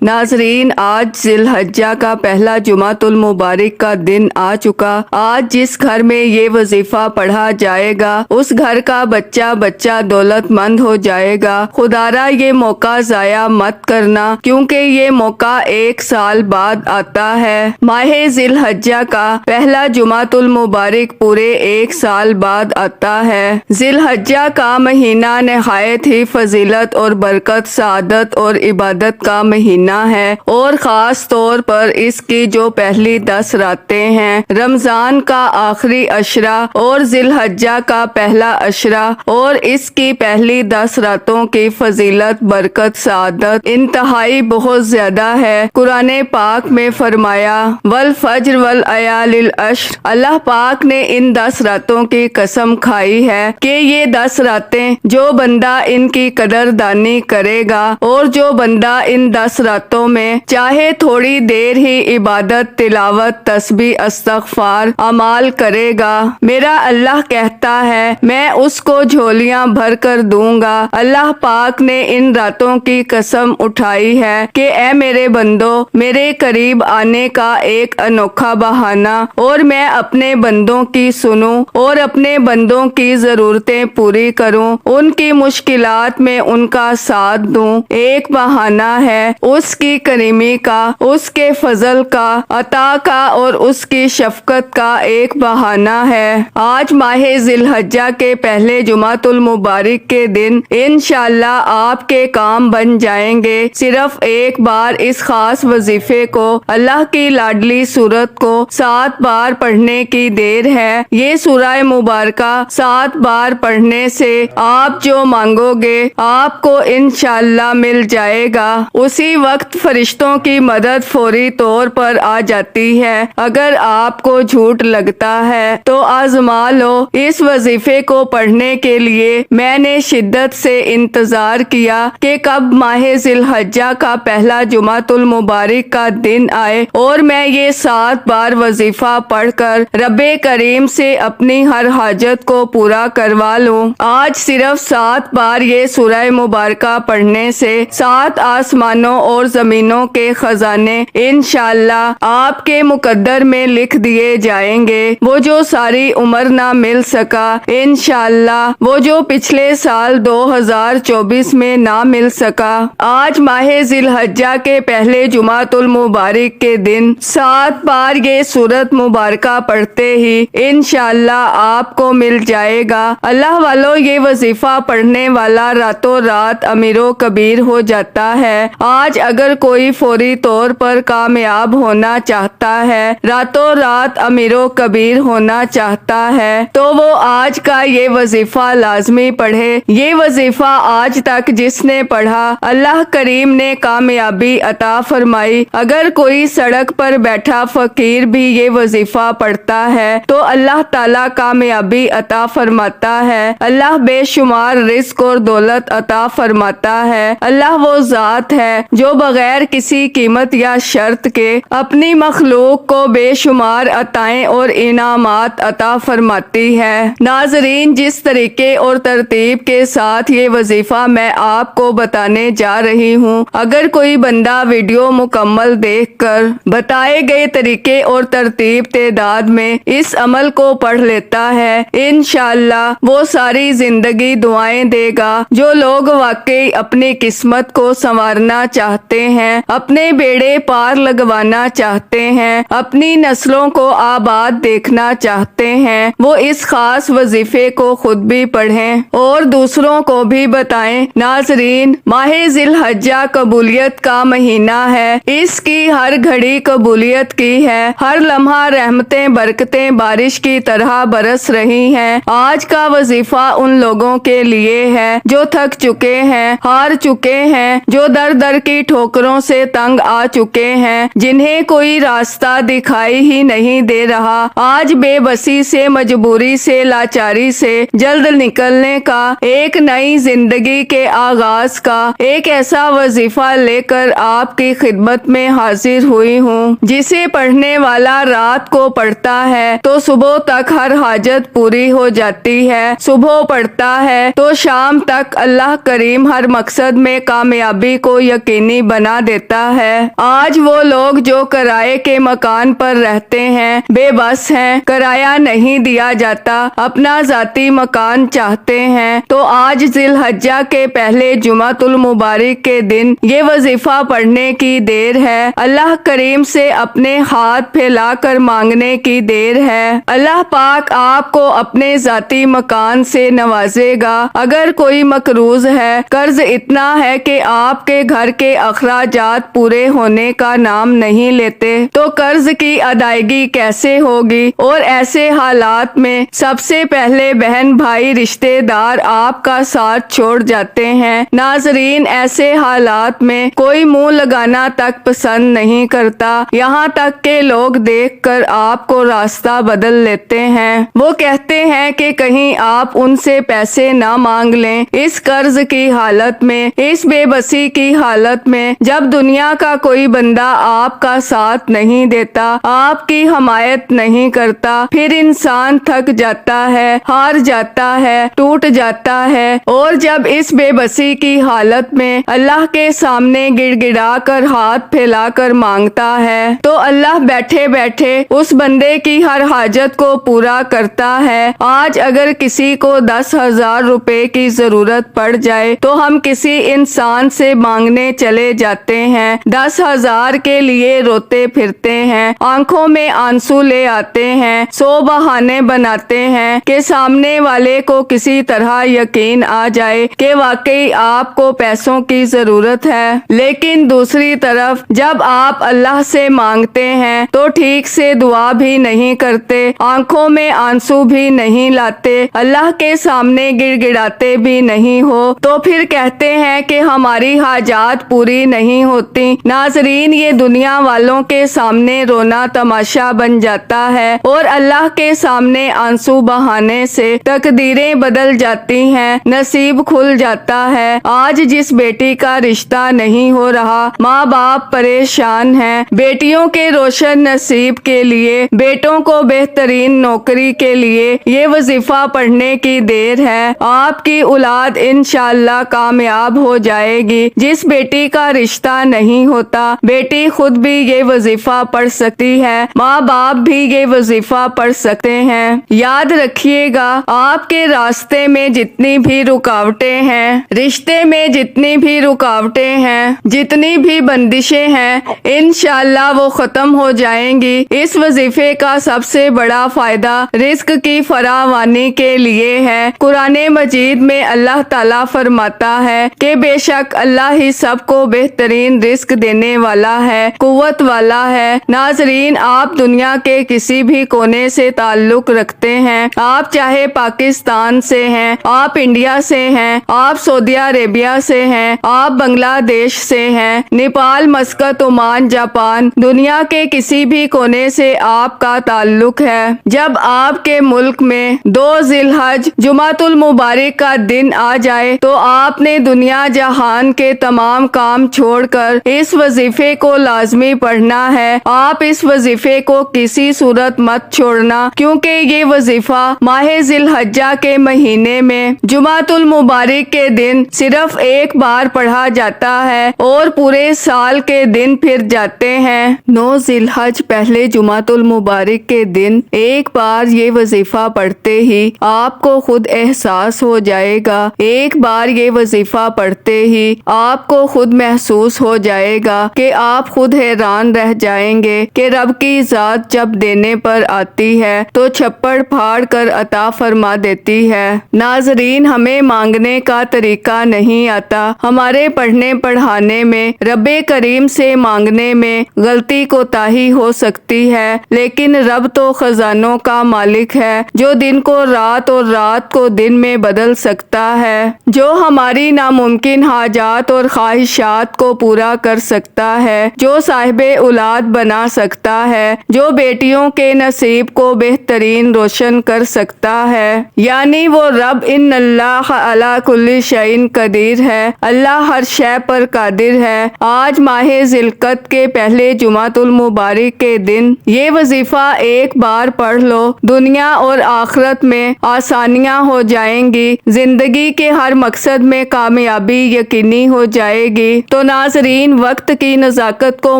ناظرین، آج ذی الحجہ کا پہلا جمعۃ المبارک کا دن آ چکا۔ آج جس گھر میں یہ وظیفہ پڑھا جائے گا اس گھر کا بچہ بچہ دولت مند ہو جائے گا۔ خدارا یہ موقع ضائع مت کرنا، کیونکہ یہ موقع ایک سال بعد آتا ہے۔ ماہ ذی الحجہ کا پہلا جمعۃ المبارک پورے ایک سال بعد آتا ہے۔ ذی الحجہ کا مہینہ نہایت ہی فضیلت اور برکت، سعادت اور عبادت کا مہینہ ہے، اور خاص طور پر اس کی جو پہلی 10 راتیں ہیں، رمضان کا آخری عشرہ اور ذی الحجہ کا پہلا عشرہ، اور اس کی پہلی 10 راتوں کی فضیلت، برکت، سعادت انتہائی بہت زیادہ ہے۔ قرآن پاک میں فرمایا والفجر والیال العشر، اللہ پاک نے ان 10 راتوں کی قسم کھائی ہے کہ یہ 10 راتیں جو بندہ ان کی قدر دانی کرے گا، اور جو بندہ ان 10 راتوں میں چاہے تھوڑی دیر ہی عبادت، تلاوت، تسبیح، استغفار، اعمال کرے گا، میرا اللہ کہتا ہے میں اس کو جھولیاں بھر کر دوں گا۔ اللہ پاک نے ان راتوں کی قسم اٹھائی ہے کہ اے میرے بندو، میرے قریب آنے کا ایک انوکھا بہانہ، اور میں اپنے بندوں کی سنوں اور اپنے بندوں کی ضرورتیں پوری کروں، ان کی مشکلات میں ان کا ساتھ دوں، ایک بہانہ ہے اس کی کریمی کا، اس کے فضل کا، عطا کا اور اس کی شفقت کا ایک بہانہ ہے۔ آج ماہ ذی الحجہ کے پہلے جمعۃ المبارک کے دن انشاءاللہ آپ کے کام بن جائیں گے۔ صرف ایک بار اس خاص وظیفے کو، اللہ کی لاڈلی سورت کو 7 بار پڑھنے کی دیر ہے۔ یہ سورہ مبارکہ 7 بار پڑھنے سے آپ جو مانگو گے آپ کو انشاءاللہ مل جائے گا۔ اسی وقت فرشتوں کی مدد فوری طور پر آ جاتی ہے۔ اگر آپ کو جھوٹ لگتا ہے تو آزما لو۔ اس وظیفے کو پڑھنے کے لیے میں نے شدت سے انتظار کیا کہ کب ماہ ذی الحجہ کا پہلا جمعۃ المبارک کا دن آئے اور میں یہ 7 بار وظیفہ پڑھ کر رب کریم سے اپنی ہر حاجت کو پورا کروا لوں۔ آج صرف 7 بار یہ سورہ مبارکہ پڑھنے سے 7 آسمانوں اور زمینوں کے خزانے انشاءاللہ آپ کے مقدر میں لکھ دیے جائیں گے۔ وہ جو ساری عمر نہ مل سکا انشاءاللہ، وہ جو پچھلے سال 2024 میں نہ مل سکا، آج ماہ ذی الحجہ کے پہلے جمعۃ المبارک کے دن 7 بار یہ سورت مبارکہ پڑھتے ہی انشاءاللہ آپ کو مل جائے گا۔ اللہ والو، یہ وظیفہ پڑھنے والا راتوں رات امیر و کبیر ہو جاتا ہے۔ آج اگر کوئی فوری طور پر کامیاب ہونا چاہتا ہے، راتوں رات امیر و کبیر ہونا چاہتا ہے، تو وہ آج کا یہ وظیفہ لازمی پڑھے۔ یہ وظیفہ آج تک جس نے پڑھا اللہ کریم نے کامیابی عطا فرمائی۔ اگر کوئی سڑک پر بیٹھا فقیر بھی یہ وظیفہ پڑھتا ہے تو اللہ تعالیٰ کامیابی عطا فرماتا ہے۔ اللہ بے شمار رزق اور دولت عطا فرماتا ہے۔ اللہ وہ ذات ہے جو بغیر کسی قیمت یا شرط کے اپنی مخلوق کو بے شمار عطائیں اور انعامات عطا فرماتی ہے۔ ناظرین، جس طریقے اور ترتیب کے ساتھ یہ وظیفہ میں آپ کو بتانے جا رہی ہوں، اگر کوئی بندہ ویڈیو مکمل دیکھ کر بتائے گئے طریقے اور ترتیب تعداد میں اس عمل کو پڑھ لیتا ہے، انشاءاللہ وہ ساری زندگی دعائیں دے گا۔ جو لوگ واقعی اپنی قسمت کو سنوارنا چاہتے ہیں، اپنے بیڑے پار لگوانا چاہتے ہیں، اپنی نسلوں کو آباد دیکھنا چاہتے ہیں، وہ اس خاص وظیفے کو خود بھی پڑھیں اور دوسروں کو بھی بتائیں۔ ناظرین، ماہ ذی الحجہ قبولیت کا مہینہ ہے۔ اس کی ہر گھڑی قبولیت کی ہے، ہر لمحہ رحمتیں برکتیں بارش کی طرح برس رہی ہیں۔ آج کا وظیفہ ان لوگوں کے لیے ہے جو تھک چکے ہیں، ہار چکے ہیں، جو در در کی ٹھوکروں سے تنگ آ چکے ہیں، جنہیں کوئی راستہ دکھائی ہی نہیں دے رہا۔ آج بے بسی سے، مجبوری سے، لاچاری سے جلد نکلنے کا، ایک نئی زندگی کے آغاز کا ایک ایسا وظیفہ لے کر آپ کی خدمت میں حاضر ہوئی ہوں، جسے پڑھنے والا رات کو پڑھتا ہے تو صبح تک ہر حاجت پوری ہو جاتی ہے، صبح پڑھتا ہے تو شام تک اللہ کریم ہر مقصد میں کامیابی کو یقینی بنا دیتا ہے۔ آج وہ لوگ جو کرائے کے مکان پر رہتے ہیں بے بس ہیں، کرایہ نہیں دیا جاتا، اپنا ذاتی مکان چاہتے ہیں، تو آج ذی الحجہ کے پہلے جمعۃ المبارک کے دن یہ وظیفہ پڑھنے کی دیر ہے۔ اللہ کریم سے اپنے ہاتھ پھیلا کر مانگنے کی دیر ہے۔ اللہ پاک آپ کو اپنے ذاتی مکان سے نوازے گا۔ اگر کوئی مقروض ہے، قرض اتنا ہے کہ آپ کے گھر کے اخراجات پورے ہونے کا نام نہیں لیتے، تو قرض کی ادائیگی کیسے ہوگی؟ اور ایسے حالات میں سب سے پہلے بہن بھائی رشتے دار آپ کا ساتھ چھوڑ جاتے ہیں۔ ناظرین، ایسے حالات میں کوئی منہ لگانا تک پسند نہیں کرتا، یہاں تک کہ لوگ دیکھ کر آپ کو راستہ بدل لیتے ہیں۔ وہ کہتے ہیں کہ کہیں آپ ان سے پیسے نہ مانگ لیں۔ اس قرض کی حالت میں، اس بے بسی کی حالت میں، جب دنیا کا کوئی بندہ آپ کا ساتھ نہیں دیتا، آپ کی حمایت نہیں کرتا، پھر انسان تھک جاتا ہے، ہار جاتا ہے، ٹوٹ جاتا ہے، اور جب اس بے بسی کی حالت میں اللہ کے سامنے گڑ گڑا کر ہاتھ پھیلا کر مانگتا ہے، تو اللہ بیٹھے بیٹھے اس بندے کی ہر حاجت کو پورا کرتا ہے۔ آج اگر کسی کو 10,000 روپے کی ضرورت پڑ جائے تو ہم کسی انسان سے مانگنے چلے جاتے ہیں، 10,000 کے لیے روتے پھرتے ہیں، آنکھوں میں آنسو لے آتے ہیں، 100 بہانے بناتے ہیں کہ سامنے والے کو کسی طرح یقین آ جائے کہ واقعی آپ کو پیسوں کی ضرورت ہے۔ لیکن دوسری طرف جب آپ اللہ سے مانگتے ہیں تو ٹھیک سے دعا بھی نہیں کرتے، آنکھوں میں آنسو بھی نہیں لاتے، اللہ کے سامنے گڑ گڑاتے بھی نہیں ہو، تو پھر کہتے ہیں کہ ہماری حاجات پوری نہیں ہوتی۔ ناظرین، یہ دنیا والوں کے سامنے رونا تماشا بن جاتا ہے اور اللہ کے سامنے آنسو بہانے سے تقدیریں بدل جاتی ہیں، نصیب کھل جاتا ہے۔ آج جس بیٹی کا رشتہ نہیں ہو رہا، ماں باپ پریشان ہیں، بیٹیوں کے روشن نصیب کے لیے، بیٹوں کو بہترین نوکری کے لیے یہ وظیفہ پڑھنے کی دیر ہے۔ آپ کی اولاد انشاءاللہ کامیاب ہو جائے گی۔ جس بیٹی کا رشتہ نہیں ہوتا، بیٹی خود بھی یہ وظیفہ پڑھ سکتی ہے، ماں باپ بھی یہ وظیفہ پڑھ سکتے ہیں۔ یاد رکھیے گا، آپ کے راستے میں جتنی بھی رکاوٹیں ہیں، رشتے میں جتنی بھی رکاوٹیں ہیں، جتنی بھی بندشیں ہیں، انشاءاللہ وہ ختم ہو جائیں گی۔ اس وظیفے کا سب سے بڑا فائدہ رزق کی فراوانی کے لیے ہے۔ قرآن مجید میں اللہ تعالیٰ فرماتا ہے کہ بے شک اللہ ہی سب کو بہترین رزق دینے والا ہے، قوت والا ہے۔ ناظرین، آپ دنیا کے کسی بھی کونے سے تعلق رکھتے ہیں، آپ چاہے پاکستان سے ہیں، آپ انڈیا سے ہیں، آپ سعودی عربیہ سے ہیں، آپ بنگلہ دیش سے ہیں، نیپال، مسقط، عمان، جاپان، دنیا کے کسی بھی کونے سے آپ کا تعلق ہے۔ جب آپ کے ملک میں 2 ذی الحج جمعۃ المبارک کا دن آ جائے تو آپ نے دنیا جہان کے تمام کام چھوڑ کر اس وظیفے کو لازمی پڑھنا ہے۔ آپ اس وظیفے کو کسی صورت مت چھوڑنا، کیونکہ یہ وظیفہ ماہ ذی الحجہ کے مہینے میں جمعۃ المبارک کے دن صرف ایک بار پڑھا جاتا ہے اور پورے سال کے دن پھر جاتے ہیں۔ 9 ذی الحج پہلے جمعۃ المبارک کے دن ایک بار یہ وظیفہ پڑھتے ہی آپ کو خود احساس ہو جائے گا، ایک بار یہ وظیفہ پڑھتے ہی آپ کو خود محسوس ہو جائے گا کہ آپ خود حیران رہ جائیں گے کہ رب کی ذات جب دینے پر آتی ہے تو چھپڑ پھاڑ کر عطا فرما دیتی ہے۔ ناظرین، ہمیں مانگنے کا طریقہ نہیں آتا، ہمارے پڑھنے پڑھانے میں، رب کریم سے مانگنے میں غلطی کوتاہی ہو سکتی ہے، لیکن رب تو خزانوں کا مالک ہے، جو دن کو رات اور رات کو دن میں بدل سکتا ہے، جو ہماری ناممکن حاجات اور خواہشات کو پورا کر سکتا ہے، جو صاحب اولاد بنا سکتا ہے، جو بیٹیوں کے نصیب کو بہترین روشن کر سکتا ہے، یعنی وہ رب ان اللہ علی کل شیء قدیر ہے، اللہ ہر شے پر قادر ہے۔ آج ماہ ذی القعدہ کے پہلے جمعۃ المبارک کے دن یہ وظیفہ ایک بار پڑھ لو، دنیا اور آخرت میں آسانیاں ہو جائیں گی، زندگی کے ہر مقصد میں کامیابی یقینی ہو جائے گی۔ تو تو ناظرین، وقت کی نزاکت کو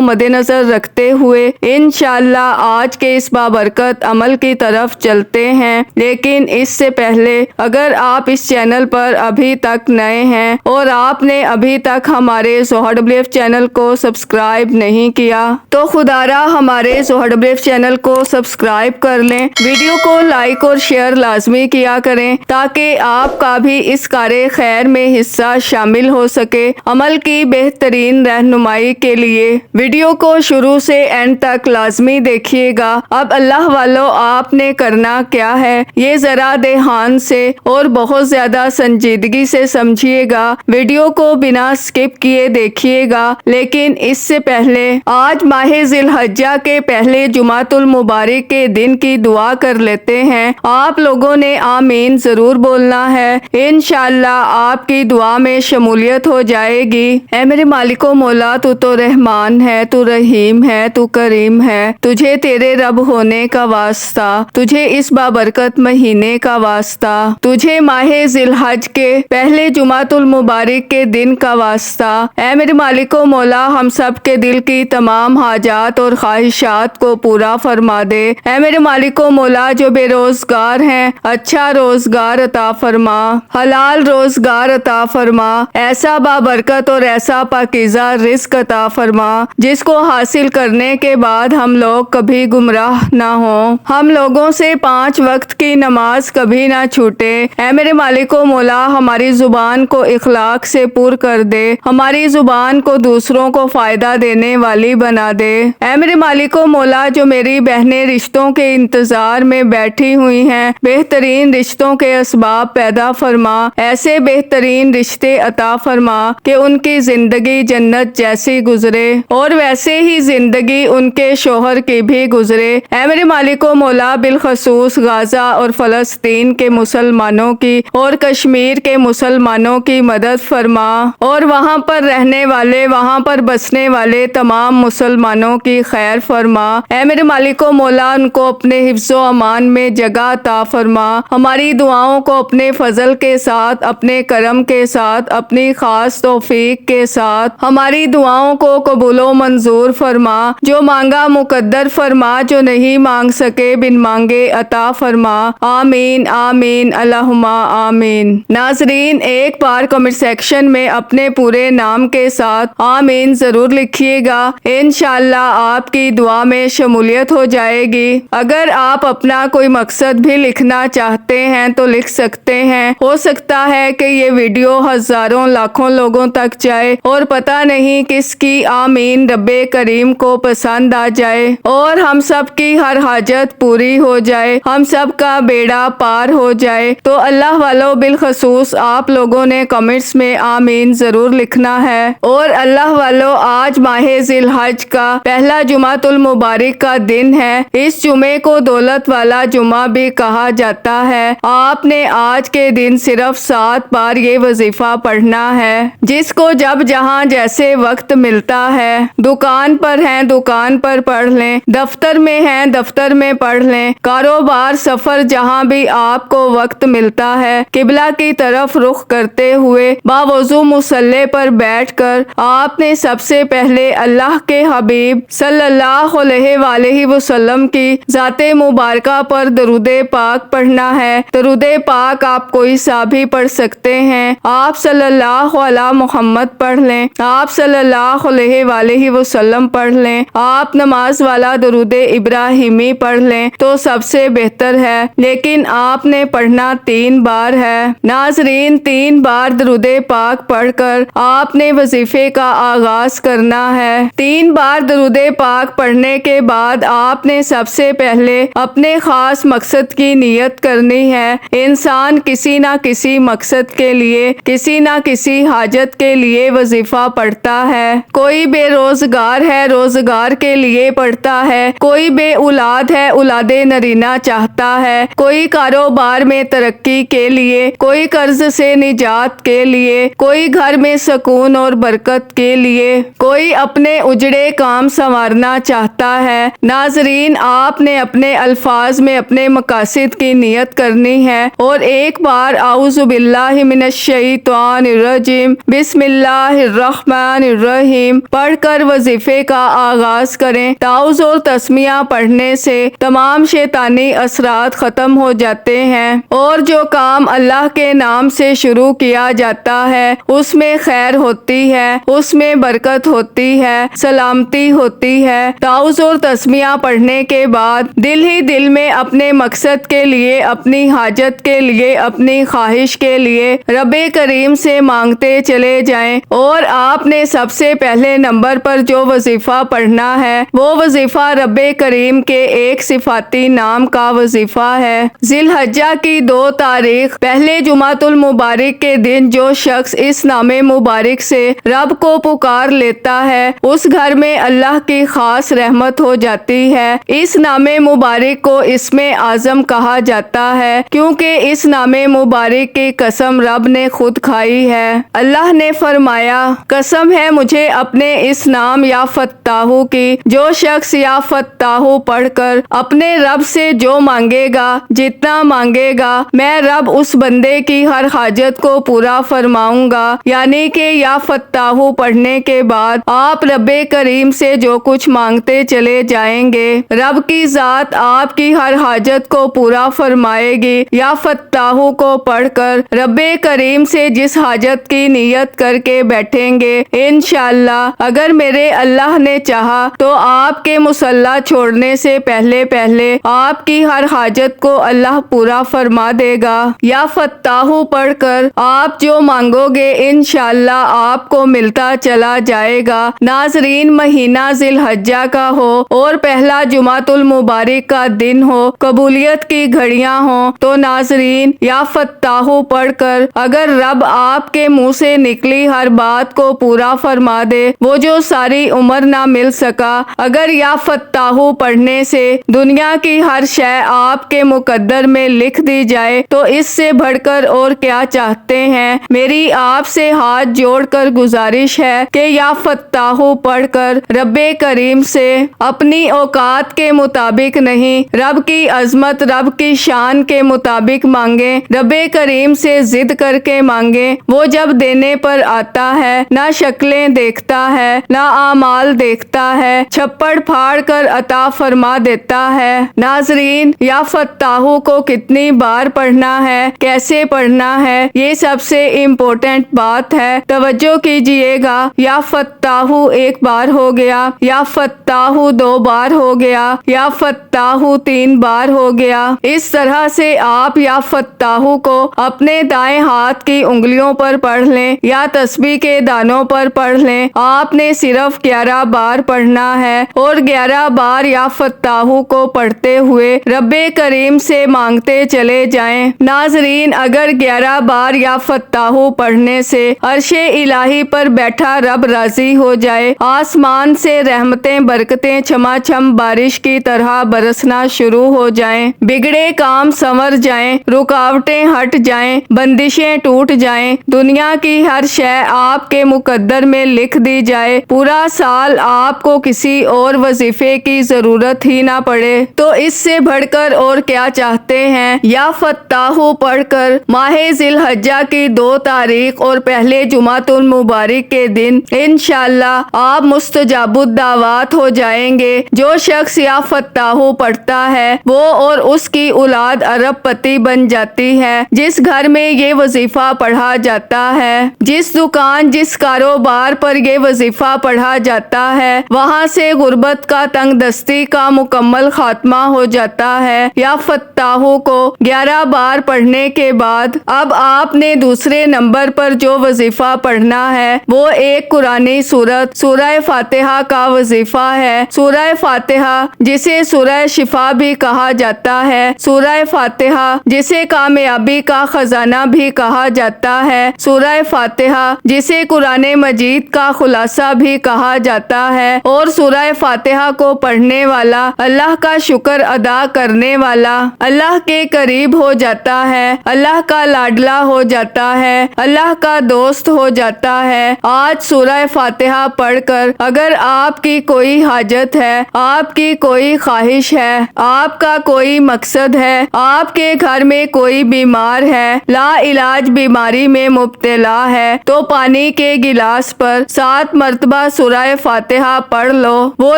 مد نظر رکھتے ہوئے انشاءاللہ آج کے اس بابرکت عمل کی طرف چلتے ہیں، لیکن اس سے پہلے اگر آپ اس چینل پر ابھی تک نئے ہیں اور آپ نے ابھی تک ہمارے ZoHerWF چینل کو سبسکرائب نہیں کیا تو خدا را ہمارے ZoHerWF چینل کو سبسکرائب کر لیں، ویڈیو کو لائک اور شیئر لازمی کیا کریں تاکہ آپ کا بھی اس کار خیر میں حصہ شامل ہو سکے۔ عمل کی بہترین رہنمائی کے لیے ویڈیو کو شروع سے اینڈ تک لازمی دیکھیے گا۔ اب اللہ والو، آپ نے کرنا کیا ہے، یہ ذرا دھیان سے اور بہت زیادہ سنجیدگی سے سمجھیے گا، ویڈیو کو بنا سکپ کیے دیکھیے گا۔ لیکن اس سے پہلے آج ماہ ذی الحجہ کے پہلے جمعۃ المبارک کے دن کی دعا کر لیتے ہیں۔ آپ لوگوں نے آمین ضرور بولنا ہے، انشاءاللہ آپ کی دعا میں شمولیت ہو جائے گی۔ اے میرے مالک و مولا، تو رحمان ہے، تو رحیم ہے، تو کریم ہے، تجھے تیرے رب ہونے کا واسطہ، تجھے اس بابرکت مہینے کا واسطہ، تجھے ماہ ذی الحج کے پہلے جمعۃ المبارک کے دن کا واسطہ۔ اے میرے مالک و مولا، ہم سب کے دل کی تمام حاجات اور خواہشات کو پورا فرما دے۔ اے میرے مالک و مولا، جو بے روزگار ہیں اچھا روزگار عطا فرما، حلال روزگار عطا فرما، ایسا بابرکت اور ایسا پاکیزہ رزق عطا فرما جس کو حاصل کرنے کے بعد ہم لوگ کبھی گمراہ نہ ہوں، ہم لوگوں سے 5 وقت کی نماز کبھی نہ چھوٹے۔ اے میرے مالک و مولا، ہماری زبان کو اخلاق سے پر کر دے، ہماری زبان کو دوسروں کو فائدہ دینے والی بنا دے۔ اے میرے مالک و مولا، جو میری بہنیں رشتوں کے انتظار میں بیٹھی ہوئی ہیں، بہترین رشتوں کے اسباب پیدا فرما، ایسے بہترین رشتے عطا فرما کہ ان کی زندگی جنت جیسی گزرے اور ویسے ہی زندگی ان کے شوہر کی بھی گزرے۔ اے میرے مالک و مولا، بالخصوص غزہ اور فلسطین کے مسلمانوں کی اور کشمیر کے مسلمانوں کی مدد فرما اور وہاں پر رہنے والے، وہاں پر بسنے والے تمام مسلمانوں کی خیر فرما۔ اے میرے مالک و مولا، ان کو اپنے حفظ و امان میں جگہ عطا فرما، ہماری دعاؤں کو اپنے فضل کے ساتھ، اپنے کرم کے ساتھ، اپنی خاص توفیق کے ساتھ ہماری دعاؤں کو قبول و منظور فرما، جو مانگا مقدر فرما، جو نہیں مانگ سکے بن مانگے عطا فرما۔ آمین آمین اللہم آمین۔ ناظرین، ایک بار کمنٹ سیکشن میں اپنے پورے نام کے ساتھ آمین ضرور لکھیے گا، انشاءاللہ آپ کی دعا میں شمولیت ہو جائے گی۔ اگر آپ اپنا کوئی مقصد بھی لکھنا چاہتے ہیں تو لکھ سکتے ہیں، ہو سکتا ہے کہ یہ ویڈیو ہزاروں لاکھوں لوگوں تک جائے اور پتہ نہیں کس کی آمین رب کریم کو پسند آ جائے اور ہم سب کی ہر حاجت پوری ہو جائے، ہم سب کا بیڑا پار ہو جائے۔ تو اللہ والو، بالخصوص آپ لوگوں نے کمنٹس میں آمین ضرور لکھنا ہے۔ اور اللہ والو، آج ماہ ذی الحج کا پہلا جمعۃ المبارک کا دن ہے، اس جمعے کو دولت والا جمعہ بھی کہا جاتا ہے۔ آپ نے آج کے دن صرف 7 بار یہ وظیفہ پڑھنا ہے، جس کو جب جہاں جیسے وقت ملتا ہے، دکان پر ہیں دکان پر پڑھ لیں، دفتر میں ہیں دفتر میں پڑھ لیں، کاروبار سفر جہاں بھی آپ کو وقت ملتا ہے، قبلہ کی طرف رخ کرتے ہوئے باوضو مصلی پر بیٹھ کر آپ نے سب سے پہلے اللہ کے حبیب صلی اللہ علیہ وآلہ وسلم کی ذات مبارکہ پر درود پاک پڑھنا ہے۔ درود پاک آپ کوئی سا بھی پڑھ سکتے ہیں، آپ صلی اللہ علیہ محمد پڑھ لیں، آپ صلی اللہ علیہ وآلہ وسلم پڑھ لیں، آپ نماز والا درود ابراہیمی پڑھ لیں تو سب سے بہتر ہے، لیکن آپ نے پڑھنا 3 بار ہے۔ ناظرین، 3 بار درود پاک پڑھ کر آپ نے وظیفے کا آغاز کرنا ہے۔ 3 بار درود پاک پڑھنے کے بعد آپ نے سب سے پہلے اپنے خاص مقصد کی نیت کرنی ہے۔ انسان کسی نہ کسی مقصد کے لیے، کسی نہ کسی حاجت کے لیے وظیفہ پڑھتا ہے۔ کوئی بے روزگار ہے، روزگار کے لیے پڑھتا ہے، کوئی بے اولاد ہے، اولاد نرینہ چاہتا ہے، کوئی کاروبار میں ترقی کے لیے، کوئی قرض سے نجات کے لیے، کوئی گھر میں سکون اور برکت کے لیے، کوئی اپنے اجڑے کام سنوارنا چاہتا ہے۔ ناظرین، آپ نے اپنے الفاظ میں اپنے مقاصد کی نیت کرنی ہے اور ایک بار اعوذ باللہ من الشیطان الرجیم بسم اللہ الرحمن الرحیم پڑھ کر وظیفے کا آغاز کریں۔ تعوذ اور تسمیہ پڑھنے سے تمام شیطانی اثرات ختم ہو جاتے ہیں اور جو کام اللہ کے نام سے شروع کیا جاتا ہے اس میں خیر ہوتی ہے، اس میں برکت ہوتی ہے، سلامتی ہوتی ہے۔ تعوذ اور تسمیہ پڑھنے کے بعد دل ہی دل میں اپنے مقصد کے لیے، اپنی حاجت کے لیے، اپنی خواہش کے لیے رب کریم سے مانگتے چلے جائیں۔ اور آپ نے سب سے پہلے نمبر پر جو وظیفہ پڑھنا ہے وہ وظیفہ رب کریم کے ایک صفاتی نام کا وظیفہ ہے۔ ذی الحجہ کی 2 تاریخ پہلے جمعۃ المبارک کے دن جو شخص اس نام مبارک سے رب کو پکار لیتا ہے اس گھر میں اللہ کی خاص رحمت ہو جاتی ہے۔ اس نام مبارک کو اسم اعظم کہا جاتا ہے کیونکہ اس نام مبارک کی قسم رب نے خود کھائی ہے۔ اللہ نے فرمایا، قسم ہے مجھے اپنے اس نام یا فتاحو کی، جو شخص یا فتاحو پڑھ کر اپنے رب سے جو مانگے گا، جتنا مانگے گا، میں رب اس بندے کی ہر حاجت کو پورا فرماؤں گا۔ یعنی کہ یا فتاحو پڑھنے کے بعد آپ رب کریم سے جو کچھ مانگتے چلے جائیں گے رب کی ذات آپ کی ہر حاجت کو پورا فرمائے گی۔ یا فتاحو کو پڑھ کر رب کریم سے جس حاجت کی نیت کر کے بیٹھیں گے انشاءاللہ اگر میرے اللہ نے چاہا تو آپ کے مصلی چھوڑنے سے پہلے آپ کی ہر حاجت کو اللہ پورا فرما دے گا۔ یا فتاحو پڑھ کر آپ جو مانگو گے انشاءاللہ آپ کو ملتا چلا جائے گا۔ ناظرین، مہینہ ذی الحجہ کا ہو اور پہلا جمعۃ المبارک کا دن ہو، قبولیت کی گھڑیاں ہوں تو ناظرین یا فتاحو پڑھ کر اگر رب آپ کے منہ سے نکلی ہر بات کو پورا فرما دے، وہ جو ساری عمر نہ مل سکا، اگر یا فتاحو پڑھنے سے دنیا کی ہر شے آپ کے مقدر میں لکھ دی جائے تو اس سے بڑھ کر اور کیا چاہتے ہیں؟ میری آپ سے ہاتھ جوڑ کر گزارش ہے کہ یا فتاحو پڑھ کر رب کریم سے اپنی اوقات کے مطابق نہیں، رب کی عظمت، رب کی شان کے مطابق مانگیں، رب کریم سے ضد کر کے مانگیں۔ وہ جب دینے پر آتا ہے نہ شکلیں دیکھتا ہے نہ اعمال دیکھتا ہے، چھپڑ پھاڑ کر عطا فرما دیتا ہے۔ ناظرین، یا فتاحو کو کتنی بار پڑھنا ہے، کیسے پڑھنا ہے، یہ سب سے امپورٹنٹ بات ہے، توجہ کیجئے گا۔ یا فتاحو 1 بار ہو گیا، یا فتاحو 2 بار ہو گیا، یا فتاحو 3 بار ہو گیا۔ اس طرح سے آپ یا فتاحو کو اپنے دائیں ہاتھ کی انگلیوں پر پڑھ لیں یا تسبیح کے دانوں پر پڑھ لیں۔ آپ نے صرف 11 بار پڑھنا ہے اور 11 بار یا فتاحو کو پڑھتے ہوئے رب کریم سے مانگتے چلے جائیں۔ ناظرین، اگر 11 بار یا فتاحو پڑھنے سے عرش الہی پر بیٹھا رب راضی ہو جائے، آسمان سے رحمتیں برکتیں چھما چھم بارش کی طرح برسنا شروع ہو جائیں، بگڑے کام سنور جائیں، رکاوٹیں ہٹ جائیں، بندشیں ٹوٹ جائیں، دنیا کی ہر شے آپ کے مقدر میں لکھ دی جائے، پورا سال آپ کو کسی اور وظیفے کی ضرورت ہی نہ پڑے، تو اس سے بڑھ کر اور کیا چاہتے ہیں؟ یا فتاحو پڑھ کر ماہ ذی الحجہ کی 2 تاریخ اور پہلے جمعۃ المبارک کے دن انشاءاللہ آپ مستجاب الدعوات ہو جائیں گے۔ جو شخص یا فتاحو پڑھتا ہے وہ اور اس کی اولاد ارب پتی بن جاتی ہے۔ جس گھر میں یہ وظیفہ پڑھا جاتا ہے، جس دکان، جس کاروبار پر یہ وظیفہ پڑھا جاتا ہے، وہاں سے غربت کا، تنگ دستی کا مکمل خاتمہ ہو جاتا ہے۔ یا فتاحو کو 11 بار پڑھنے کے بعد اب آپ نے دوسرے نمبر پر جو وظیفہ پڑھنا ہے وہ ایک قرآنی سورت، سورہ فاتحہ کا وظیفہ ہے۔ سورہ فاتحہ جسے سورہ شفا بھی کہا جاتا ہے، سورہ فاتحہ جسے کامیابی کا خزانہ بھی کہا جاتا ہے، سورہ فاتحہ جسے قرآن مجید کا خلاصہ بھی کہا جاتا ہے، اور سورہ فاتحہ کو پڑھنے والا اللہ کا شکر ادا کرنے والا اللہ کے قریب ہو جاتا ہے، اللہ کا لاڈلا ہو جاتا ہے، اللہ کا دوست ہو جاتا ہے۔ آج سورہ فاتحہ پڑھ کر اگر آپ کی کوئی حاجت ہے، آپ کی کوئی خواہش ہے، آپ کا کوئی مقصد ہے، آپ کے گھر میں کوئی بیمار ہے، لا علاج بیماری میں مبتلا ہے، تو پانی کے گلاس پر 7 مرتبہ سورہ فاتحہ پڑھ لو۔ وہ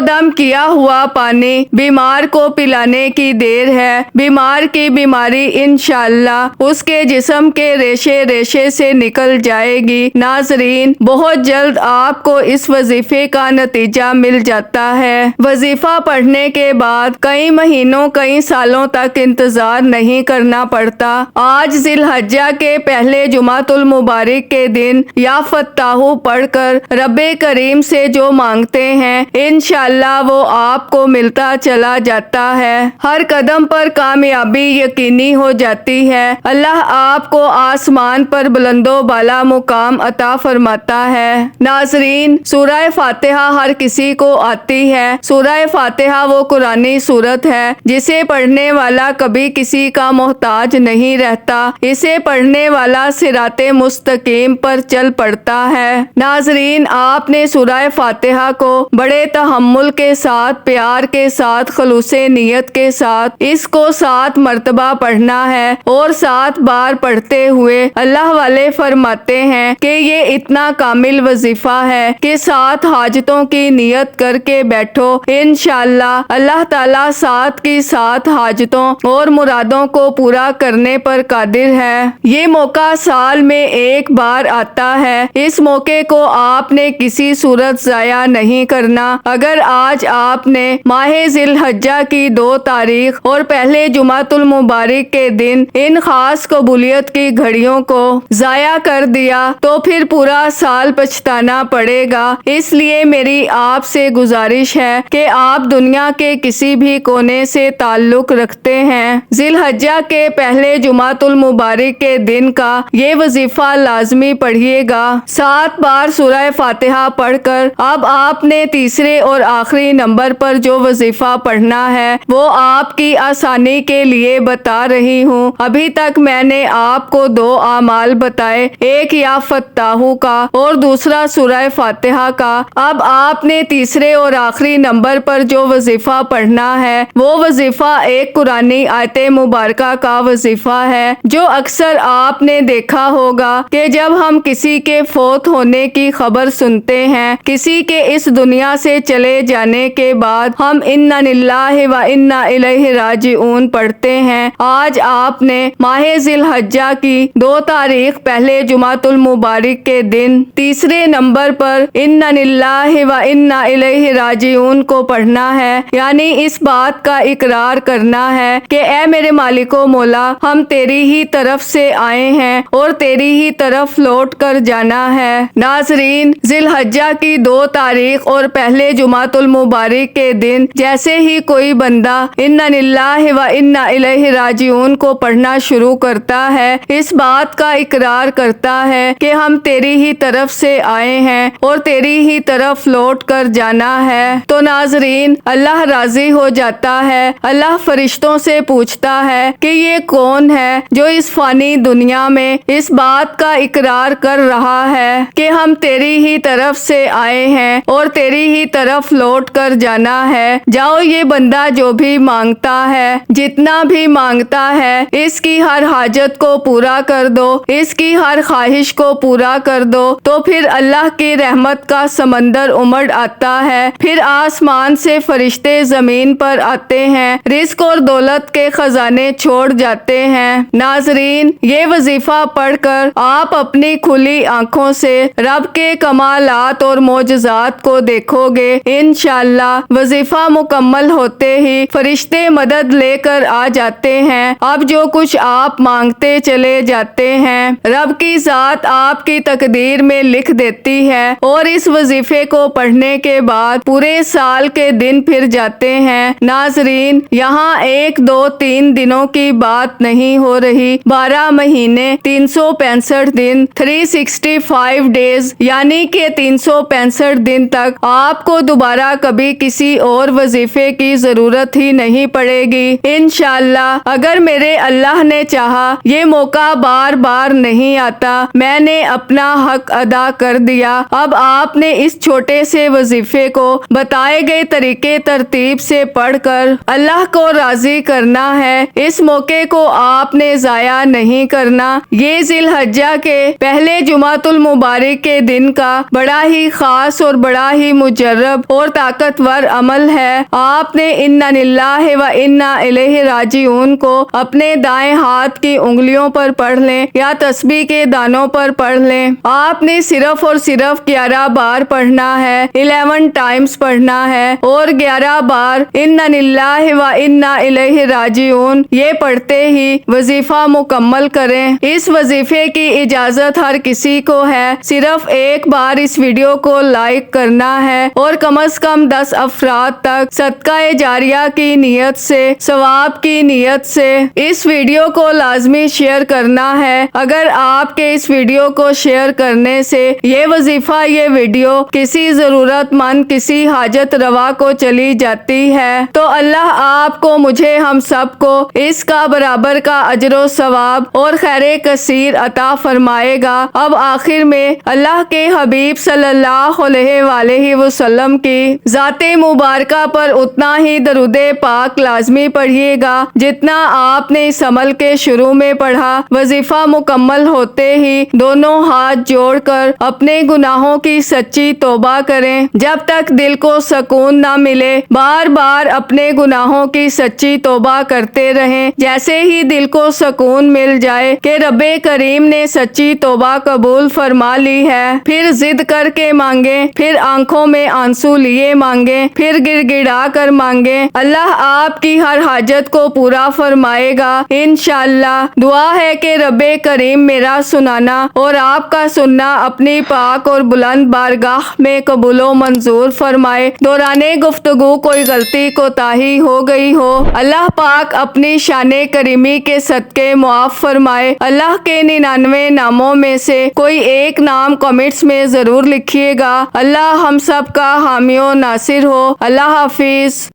دم کیا ہوا پانی بیمار کو پلانے کی دیر ہے۔ بیمار کی بیماری انشاءاللہ اس کے جسم کے ریشے ریشے سے نکل جائے گی۔ ناظرین، بہت جلد آپ کو اس وظیفے کا نتیجہ مل جاتا ہے۔ وظیفہ پڑھنے کے بعد کئی مہینوں کئی سالوں تک انتظار نہیں کرنا پڑتا۔ آج ذی الحجہ کے پہلے جمعۃ المبارک کے دن یا فتاحو پڑھ کر رب کریم سے جو مانگتے ہیں انشاءاللہ وہ آپ کو ملتا چلا جاتا ہے۔ ہر قدم پر کامیابی یقینی ہو جاتی ہے۔ اللہ آپ کو آسمان پر بلند و بالا مقام عطا فرماتا ہے۔ ناظرین، سورہ فاتحہ ہر کسی کو آتی ہے۔ سورہ فاتحہ وہ قرآنی سورت ہے جسے پڑھنے والا کبھی کسی کا محتاج نہیں رہتا۔ اسے پڑھنے والا صراط مستقیم پر چل پڑتا ہے۔ ناظرین، آپ نے سورہ فاتحہ کو بڑے تحمل کے ساتھ، پیار کے ساتھ، خلوص نیت کے ساتھ اس کو 7 مرتبہ پڑھنا ہے، اور 7 بار پڑھتے ہوئے اللہ والے فرماتے ہیں کہ یہ اتنا کامل وظیفہ ہے کہ 7 حاجتوں کی نیت کر کے بیٹھو، انشاءاللہ اللہ تعالیٰ 7 کی 7 حاجتوں اور مرادوں کو پورا کرنے پر قادر ہے۔ یہ موقع سال میں ایک بار آتا ہے۔ اس موقع کو آپ نے کسی صورت ضائع نہیں کرنا۔ اگر آج آپ نے ماہ ذی الحجہ کی 2 تاریخ اور پہلے جمعۃ المبارک کے دن ان خاص قبولیت کی گھڑیوں کو ضائع کر دیا تو پھر پورا سال پچھتانا پڑے گا۔ اس لیے میری آپ سے گزارش ہے کہ آپ دنیا کے کسی بھی کونے سے تعلق رکھتے ہیں، ذی الحجہ کے پہلے جمعۃ المبارک کے دن کا یہ وظیفہ لازمی پڑھیے گا۔ 7 بار سورہ فاتحہ پڑھ کر اب آپ نے تیسرے اور آخری نمبر پر جو وظیفہ پڑھنا ہے وہ آپ کی آسانی کے لیے بتا رہی ہوں۔ ابھی تک میں نے آپ کو 2 اعمال بتائے، ایک یا فتاحو کا اور دوسرا سورہ فاتحہ کا۔ اب آپ نے تیسرے اور آخری نمبر پر جو وظیفہ پڑھنا ہے وہ وظیفہ ایک قرآنی آیت مبارکہ کا وظیفہ ہے، جو اکثر آپ نے دیکھا ہوگا کہ جب ہم کسی کے فوت ہونے کی خبر سنتے ہیں، کسی کے اس دنیا سے چلے جانے کے بعد ہم انا للہ و انا الیہ راجعون پڑھتے ہیں۔ آج آپ نے ماہ ذی الحجہ کی 2 تاریخ پہلے جمعۃ المبارک کے دن تیسرے نمبر پر انا للہ و انا الیہ راجعون کو پڑھنا ہے، یعنی اس بات کا اقرار کرنا ہے کہ اے میرے مالک و مولا، ہم تیری ہی طرف سے آئے ہیں اور تیری ہی طرف لوٹ کر جانا ہے۔ ناظرین، ذی الحجہ کی 2 تاریخ اور پہلے جمعۃ المبارک کے دن جیسے ہی کوئی بندہ انا للہ و انا الیہ راجعون کو پڑھنا شروع کرتا ہے، اس بات کا اقرار کرتا ہے کہ ہم تیری ہی طرف سے آئے ہیں اور تیری ہی طرف لوٹ کر جانا ہے، تو ناظرین اللہ راضی ہو جاتا ہے۔ اللہ فرشتوں سے پوچھتا ہے کہ یہ کون ہے جو اس فانی دنیا میں اس بات کا اقرار کر رہا ہے کہ ہم تیری ہی طرف سے آئے ہیں اور تیری ہی طرف لوٹ کر جانا ہے۔ جاؤ، یہ بندہ جو بھی مانگتا ہے، جتنا بھی مانگتا ہے، اس کی ہر حاجت کو پورا کر دو، اس کی ہر خواہش کو پورا کر دو، تو پھر اللہ کی رحمت کا سمندر امڑ آتا ہے، پھر آسمان سے فرشتے زمین پر آتے ہیں، رزق اور دولت کے خزانے چھوڑ جاتے ہیں۔ ناظرین، یہ وظیفہ پڑھ کر آپ اپنی کھلی آنکھوں سے رب کے کمالات اور معجزات کو دیکھو گے انشاءاللہ۔ وظیفہ مکمل ہوتے ہی فرشتے مدد لے کر آ جاتے ہیں۔ اب جو کچھ آپ مانگتے چلے جاتے ہیں رب کی ذات آپ کی تقدیر میں لکھ دیتی ہے، اور اس وظیفے کو پڑھنے کے بعد پورے سال کے دن پھر جاتے ہیں۔ ناظرین، یہاں 1 2 3 دنوں کی بات نہیں ہو رہی، 12 مہینے 365 دن 365 ڈیز، یعنی کہ 365 دن تک آپ کو دوبارہ کبھی کسی اور وظیفے کی ضرورت ہی نہیں پڑے گی انشاءاللہ۔ اگر میرے اللہ نے چاہا، یہ موقع بار بار نہیں آتا، میں نے اپنا حق ادا کر دیا۔ اب آپ نے اس چھوٹے سے وظیفے کو بتائے گئے طریقے ترتیب سے پڑھ کر اللہ کو راضی کرنا ہے۔ اس موقع کو آپ نے ضائع نہیں کرنا۔ یہ ذی الحجہ کے پہلے جمعۃ المبارک کے دن کا بڑا ہی خاص اور بڑا ہی مجرب اور طاقتور عمل ہے۔ آپ نے انا للہ و انا الیہ راجعون کو اپنے دائیں ہاتھ کی انگلیوں پر پڑھ لیں یا تسبیح کے دانوں پر پڑھ لیں۔ آپ نے صرف اور صرف 11 بار پڑھنا ہے، 11 ٹائمز پڑھنا ہے اور 11 بار انا للہ و انا الیہ راجعون یہ پڑھتے ہی وظیفہ مکمل کریں۔ اس وظیفے کی اجازت ہر کسی کو ہے، صرف ایک بار اس ویڈیو کو لائک کرنا ہے اور کم از کم 10 افراد تک صدقہ جاریہ کی نیت سے، ثواب کی نیت سے اس ویڈیو کو لازمی شیئر کرنا ہے۔ اگر آپ کے اس ویڈیو کو شیئر کرنے سے یہ وظیفہ، یہ ویڈیو کسی ضرورت مند، کسی حاجت روا کو چلی جاتی ہے تو اللہ آپ کو، مجھے، ہم سب کو اس کا برابر کا اجر و ثواب اور خیر کثیر عطا فرمائے گا۔ اب آخر میں اللہ کے حبیب صلی اللہ علیہ وآلہ وسلم کی ذات مبارکہ پر اتنا ہی درود پاک لازمی پڑھیے گا جتنا آپ نے اس عمل کے شروع میں پڑھا۔ وظیفہ مکمل ہوتے ہی دونوں ہاتھ جوڑ کر اپنے گناہوں کی سچی توبہ کریں۔ جب تک دل کو سکون نہ ملے بار بار اپنے گناہوں کی سچی توبہ کرتے رہیں۔ جیسے ہی دل کو سکون مل جائے کہ رب کریم نے سچی توبہ قبول فرما لی ہے، پھر ضد کر کے مانگیں، پھر آنکھوں میں آنسو لیے مانگیں، پھر گڑ گڑا کر مانگیں، اللہ آپ کی ہر حاجت کو پورا فرمائے گا انشاءاللہ۔ دعا ہے کہ رب کریم میرا سنانا اور آپ کا سننا اپنی پاک اور بلند بارگاہ میں قبول و منظور فرمائے۔ دوران گفتگو کوئی غلطی کوتاہی ہو گئی ہو، اللہ پاک اپنی شان کریمی کے صدقے معاف فرمائے۔ اللہ کے 99 ناموں میں سے کوئی ایک نام کمنٹس میں ضرور لکھیے گا۔ اللہ ہم سب کا حامی و ناصر ہو۔ اللہ حافظ۔